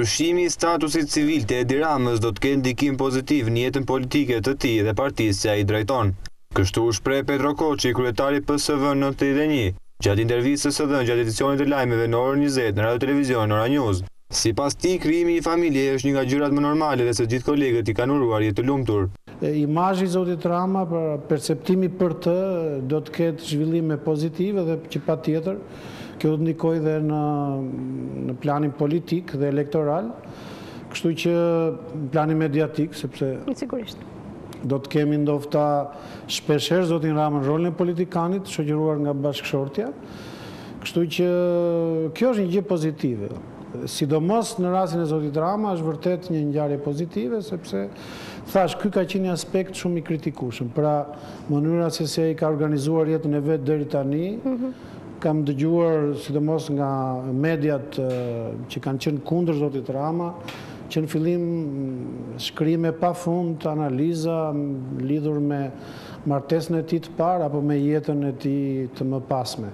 Ndryshimi i statusit civil të Edi Ramës do të ketë ndikim pozitiv në jetën politike të tij dhe partisë që ai drejton. Kështu u shpreh Petro Koçi, kryetari PSV 91, gjatë intervistës së dhënë gjatë edicionit të lajmeve në orën 20 në Radio Televizion Ora News. Sipas tij, krijimi i familjes është një nga gjërat më normale dhe se gjithë kolegët i kanë uruar jetë të lumtur. Imazhi i zotit Rama, perceptimi për të do të ketë zhvillime pozitive dhe që patjetër kjo do të ndikojë dhe në planin politik dhe elektoral, kështu që në planin mediatik, sepse sigurisht do të kemi ndofta shpeshherë zotin Rama në rolin e politikanit, shoqëruar nga bashkëshortja, kështu që kjo është një gjë pozitive. Sidomos në rastin e zotit Rama është vërtet një ngjarje pozitive, sepse thash, ky ka qenë një aspekt shumë i kritikueshëm. Pra, mënyra se si ai ka organizuar jetën e vet deri tani, kam dëgjuar sidomos nga mediat që kanë qenë kundër zotit Rama, që në fillim shkrime pafund, analiza lidhur me martesën e tij të parë apo me jetën e tij të mëpasme.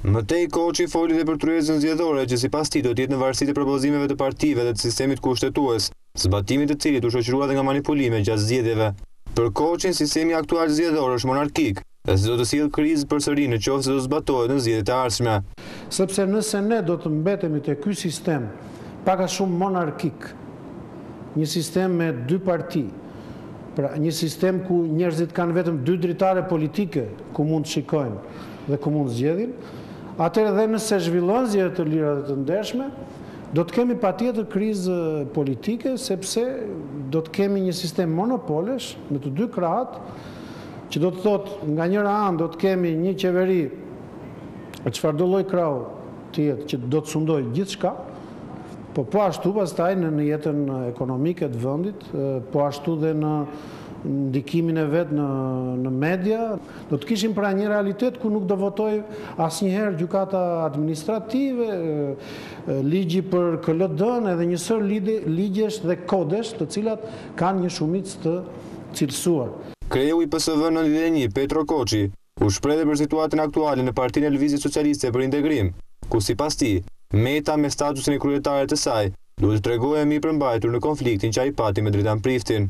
Mëtej Koçi foli dhe për tryezën zgjedhore që sipas tij do të jetë në varësi të propozimeve të partive dhe të sistemit kushtetues, zbatimi të cilit u shoqërua dhe nga manipulime gjatë zgjedhjeve. Për Koçin, sistemi aktual zgjedhor është monarkik dhe se do të sjellë krizë përsëri në qoftë se do zbatohet në zgjedhjet e ardhshme. Sepse nëse ne do të mbetemi te ky sistem pak a shumë monarkik, një sistem me dy parti, pra një sistem ku njerëzit kanë vetëm dy dritare politike ku mund të shikojnë dhe ku mund zgjedhin, atëherë dhe nëse zhvillojnë zgjedhje të lira dhe të ndershme, do të kemi patjetër krizë politike, sepse do të kemi një sistem monopolesh në të dy krahat, që do të thotë nga njëra anë do të kemi një qeveri e çfarëdo lloj krahu të jetë që do të sundojë gjithçka, po ashtu pastaj në jetën ekonomike të vendit, po ashtu dhe në ndikimin e vet në media, do të kishim pra një realitet ku nuk do votoj asnjëherë gjykata administrative, ligji për KLD-n edhe një sër ligjesh dhe kodesh të cilat kanë një shumicë të cilësuar. Kreu i PSV 91, Petro Koçi, u shpreh për situatën aktuale në Partinë e Lëvizjes Socialiste për Integrim, ku sipas tij, Meta me statusin e kryetare të saj duhet të tregojë mirë përmbajtur në konfliktin që ai pati me Dritan Priftin.